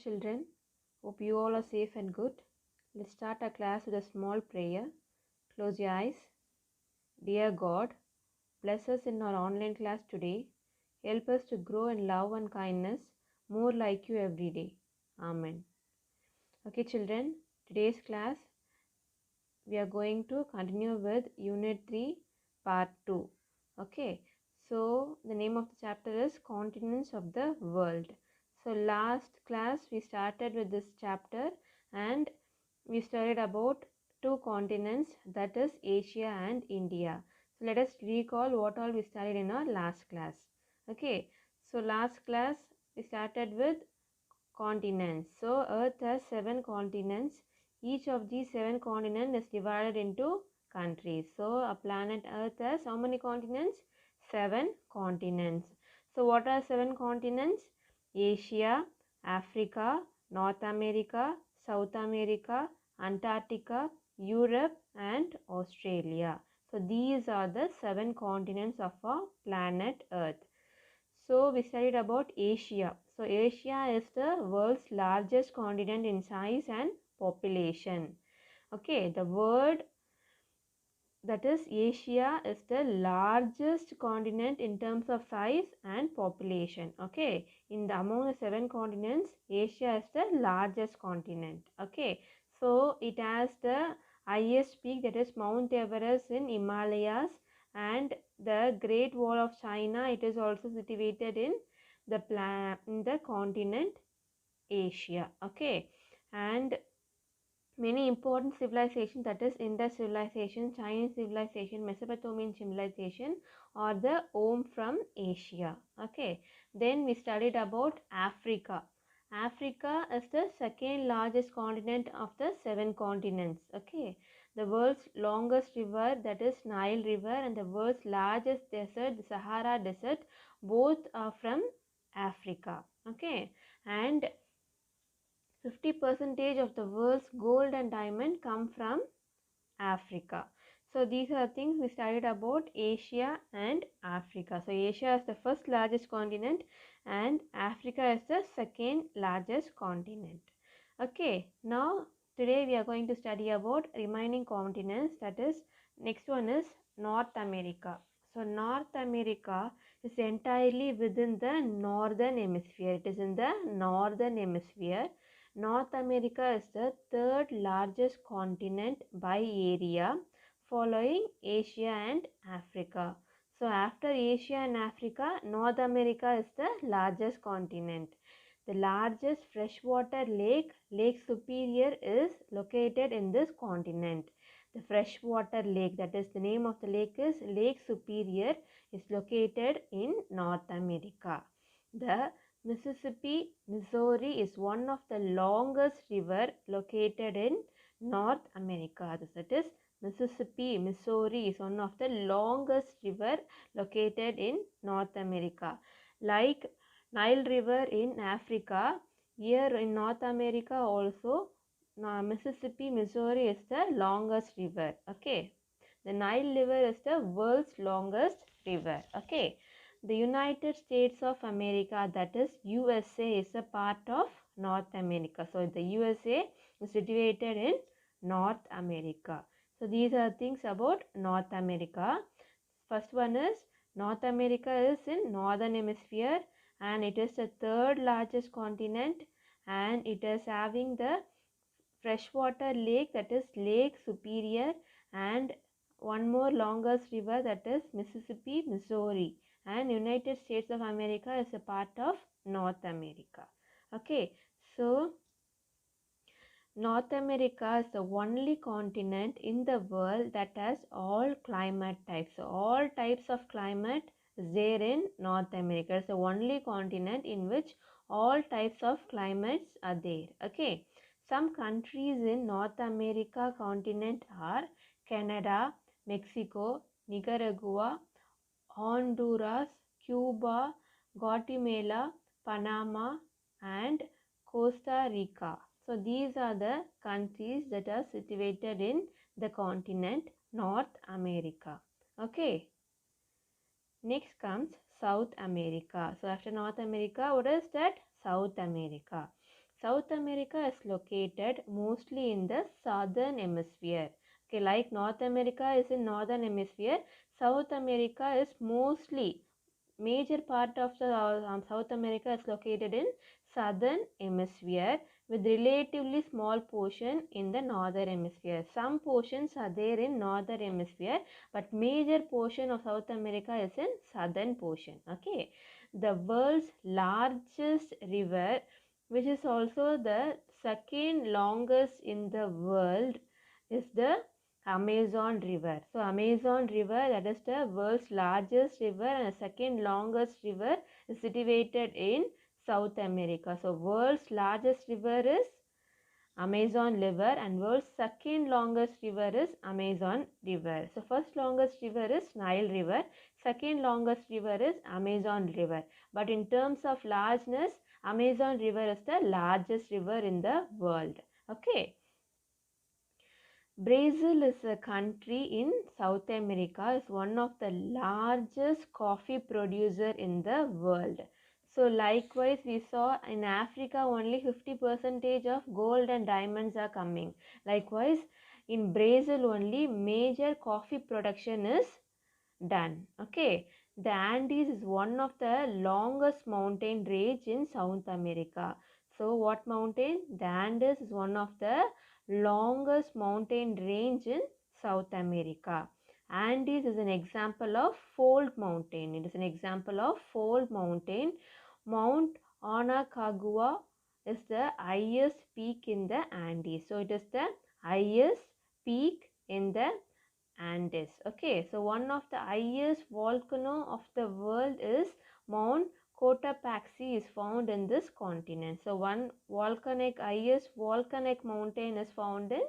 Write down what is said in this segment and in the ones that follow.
children. Hope you all are safe and good. Let's start our class with a small prayer. Close your eyes. Dear God, bless us in our online class today. Help us to grow in love and kindness, more like you every day. Amen. Okay, children, today's class we are going to continue with Unit 3, Part 2. Okay, so the name of the chapter is Continents of the World. So last class we started with this chapter and we studied about two continents, that is Asia and India. So let us recall what all we studied in our last class. Okay, so last class we started with continents. So Earth has 7 continents. Each of these 7 continents is divided into countries. So a planet Earth has how many continents? 7 continents. So what are 7 continents? Asia, Africa, North America, South America, Antarctica, Europe and Australia. So these are the 7 continents of our planet Earth. So we studied about Asia. So Asia is the world's largest continent in size and population. Okay, the word that is Asia is the largest continent in terms of size and population. Okay, among the 7 continents, Asia is the largest continent. Okay, so it has the highest peak, that is Mount Everest in Himalayas, and the Great Wall of China. It is also situated in the continent Asia. Okay, and many important civilizations, that is Indus civilization, Chinese civilization, Mesopotamian civilization, are the home from Asia. Okay, then we studied about Africa. Africa is the second largest continent of the 7 continents. Okay, the world's longest river, that is Nile River, and the world's largest desert, the Sahara Desert, both are from Africa. Okay, and 50% of the world's gold and diamond come from Africa. So these are things we studied about Asia and Africa. So Asia is the first largest continent and Africa is the second largest continent. Okay, now today we are going to study about remaining continents, that is next one is North America. So North America is entirely within the northern hemisphere. It is in the northern hemisphere. North America is the third largest continent by area, following Asia and Africa. So after Asia and Africa, North America is the largest continent. The largest freshwater lake, Lake Superior, is located in this continent. The freshwater lake, that is the name of the lake is Lake Superior, is located in North America. The Mississippi, Missouri is one of the longest river located in North America. That is Mississippi, Missouri is one of the longest river located in North America. Like Nile River in Africa, here in North America also Mississippi, Missouri is the longest river. Okay, the Nile River is the world's longest river. Okay, the United States of America, that is USA, is a part of North America. So the USA is situated in North America. So these are things about North America. First one is North America is in northern hemisphere and it is the third largest continent and it is having the freshwater lake, that is Lake Superior, and one more longest river, that is Mississippi, Missouri, and United States of America is a part of North America. Okay, so North America is the only continent in the world that has all climate types. So all types of climate is there in North America. It's the only continent in which all types of climates are there. Okay. Some countries in North America continent are Canada, Mexico, Nicaragua, Honduras, Cuba, Guatemala, Panama, and Costa Rica. So these are the countries that are situated in the continent North America. Okay. Next comes South America. So after North America, what is that? South America. South America is located mostly in the southern hemisphere. Okay, like North America is in northern hemisphere, South America is mostly, major part of the South America is located in southern hemisphere with relatively small portion in the northern hemisphere. Some portions are there in northern hemisphere, but major portion of South America is in southern portion. Okay, the world's largest river, which is also the second longest in the world, is the Amazon River. So Amazon River, that is the world's largest river and second longest river, is situated in South America. So world's largest river is Amazon River and world's second longest river is Amazon River. So first longest river is Nile River, second longest river is Amazon River. But in terms of largeness, Amazon River is the largest river in the world. Okay. Brazil is a country in South America, is one of the largest coffee producer in the world. So likewise we saw in Africa only 50% of gold and diamonds are coming. Likewise in Brazil only major coffee production is done. Okay, the Andes is one of the longest mountain range in South America. So what mountain? The Andes is one of the longest mountain range in South America. Andes is an example of fold mountain. It is an example of fold mountain. Mount Aconcagua is the highest peak in the Andes. So it is the highest peak in the Andes. Okay, so one of the highest volcano of the world is Mount Cotopaxi is found in this continent. So one highest volcanic mountain is found in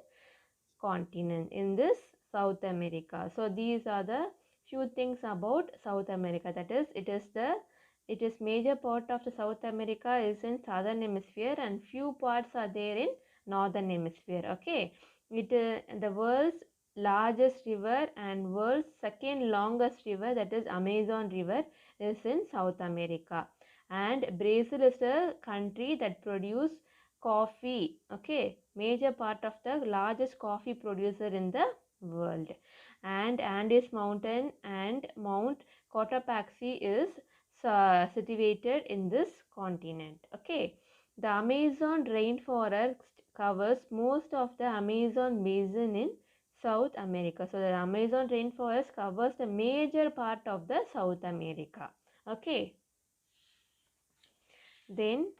continent in this South America. So these are the few things about South America. That is, it is major part of the South America is in southern hemisphere and few parts are there in northern hemisphere. Okay, the world's largest river and world's second longest river, that is Amazon River, is in South America. And Brazil is a country that produce coffee. Okay, major part of the largest coffee producer in the world. And Andes mountain and Mount Cotopaxi is situated in this continent. Okay, the Amazon rainforest covers most of the Amazon basin in South America. So the Amazon rainforest covers the major part of the South America. Okay, then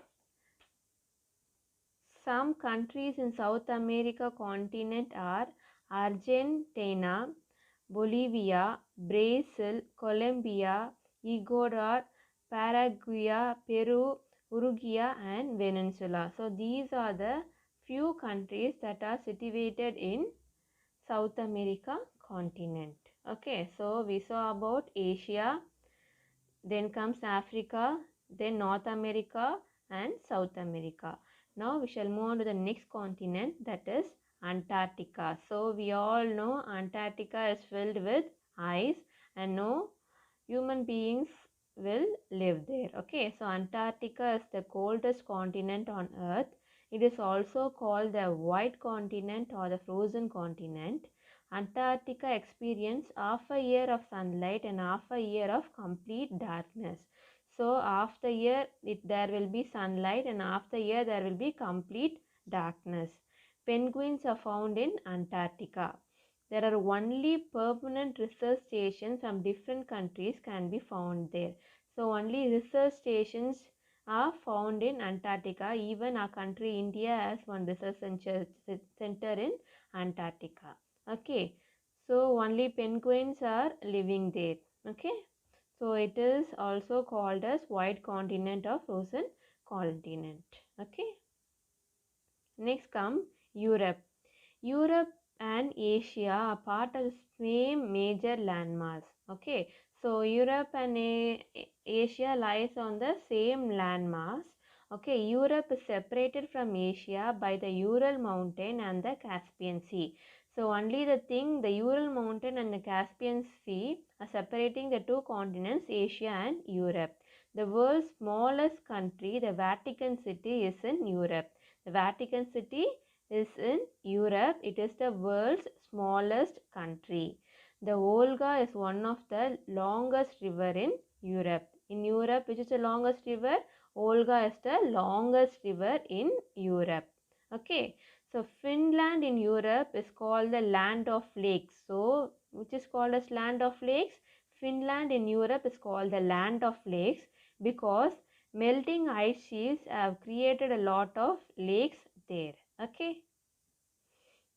some countries in South America continent are Argentina, Bolivia, Brazil, Colombia, Ecuador, Paraguay, Peru, Uruguay and Venezuela. So these are the few countries that are situated in South America continent. Okay, so we saw about Asia, then comes Africa, then North America and South America. Now we shall move on to the next continent, that is Antarctica. So we all know Antarctica is filled with ice and no human beings will live there. Okay, so Antarctica is the coldest continent on earth. It is also called the white continent or the frozen continent. Antarctica experience half a year of sunlight and half a year of complete darkness. So half the year there will be sunlight and half the year there will be complete darkness. Penguins are found in Antarctica. There are only permanent research stations from different countries can be found there. So only research stations are found in Antarctica. Even our country India has one research center in Antarctica. Okay, so only penguins are living there. Okay, so it is also called as white continent or frozen continent. Okay, next come Europe. Europe and Asia are part of the same major landmass. Okay, so Europe and Asia lies on the same landmass. Okay, Europe is separated from Asia by the Ural Mountain and the Caspian Sea. So only the Ural Mountain and the Caspian Sea are separating the two continents, Asia and Europe. The world's smallest country, the Vatican City, is in Europe. Vatican City is in Europe. It is the world's smallest country. The Volga is one of the longest river in Europe. In Europe, which is the longest river? Volga is the longest river in Europe. Okay. So Finland in Europe is called the land of lakes. So which is called as land of lakes? Finland in Europe is called the land of lakes because melting ice sheets have created a lot of lakes there. Okay.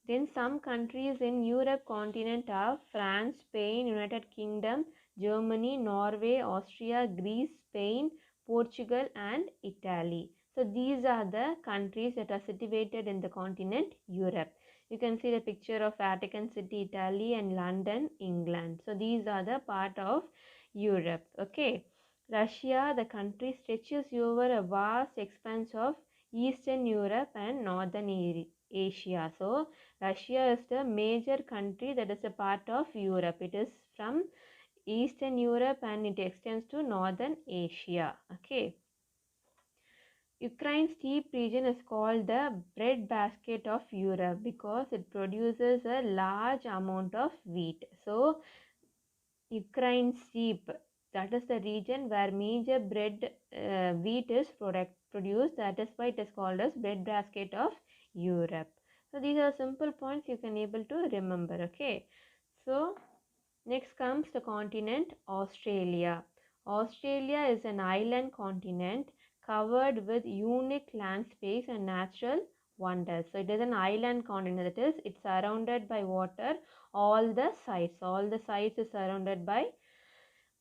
Then some countries in Europe continent are France, Spain, United Kingdom, Germany, Norway, Austria, Greece, Spain, Portugal and Italy. So these are the countries that are situated in the continent Europe. You can see the picture of Vatican City, Italy and London, England. So these are the part of Europe. Okay. Russia, the country stretches over a vast expanse of Eastern Europe and Northern Asia. So Russia is the major country that is a part of Europe. It is from Eastern Europe and it extends to Northern Asia. Okay. Ukraine's steppe region is called the breadbasket of Europe because it produces a large amount of wheat. So Ukraine steppe, that is the region where major wheat is produced. That is why it is called as breadbasket of Europe. So these are simple points you can able to remember. Okay. So next comes the continent Australia. Australia is an island continent covered with unique landscapes and natural wonders. So it is an island continent, that is it's surrounded by water. All the sides is surrounded by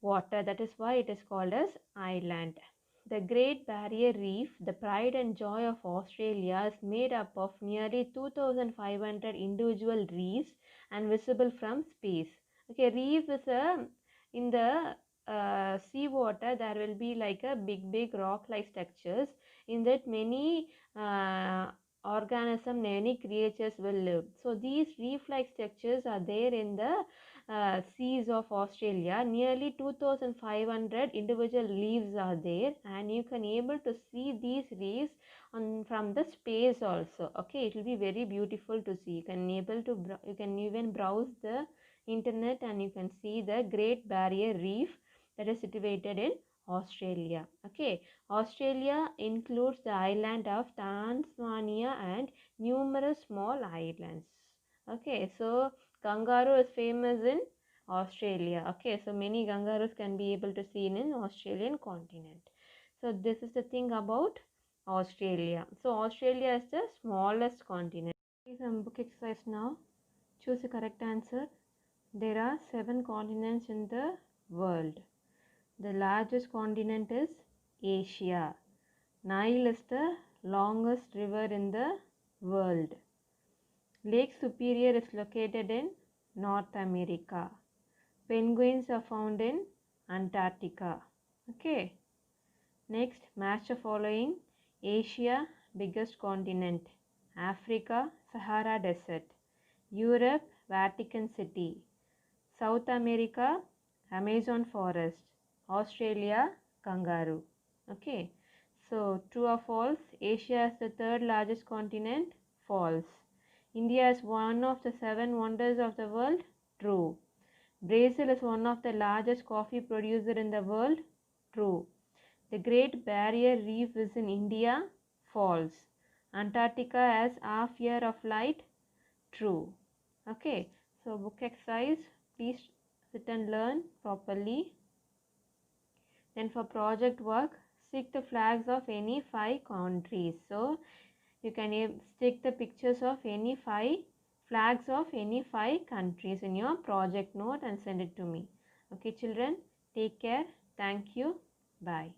water. That is why it is called as island. The Great Barrier Reef, the pride and joy of Australia, is made up of nearly 2,500 individual reefs and visible from space. Okay, reef is in the sea water there will be like a big rock like structures. In that many many creatures will live. So these reef like structures are there in the seas of Australia. Nearly 2,500 individual reefs are there and you can able to see these reefs from the space also. Okay, it will be very beautiful to see. You can even browse the internet and you can see the Great Barrier Reef that is situated in Australia. Okay, Australia includes the island of Tasmania and numerous small islands. Okay, so kangaroo is famous in Australia. Okay, so many kangaroos can be able to see in Australian continent. So this is the thing about Australia. So Australia is the smallest continent. Some book exercise now. Choose the correct answer. There are 7 continents in the world. The largest continent is Asia. Nile is the longest river in the world. Lake Superior is located in North America. Penguins are found in Antarctica. Okay. Next, match the following. Asia, biggest continent. Africa, Sahara Desert. Europe, Vatican City. South America, Amazon forest. Australia, kangaroo. Okay. So, true or false? Asia is the 3rd largest continent. False. India is one of the 7 wonders of the world. True. Brazil is one of the largest coffee producer in the world. True. The Great Barrier Reef is in India. False. Antarctica has half year of light. True. Okay. So book exercise. Please sit and learn properly. Then for project work, stick the flags of any 5 countries. So you can stick the pictures of any 5 flags of any 5 countries in your project note and send it to me. Okay children, take care. Thank you. Bye.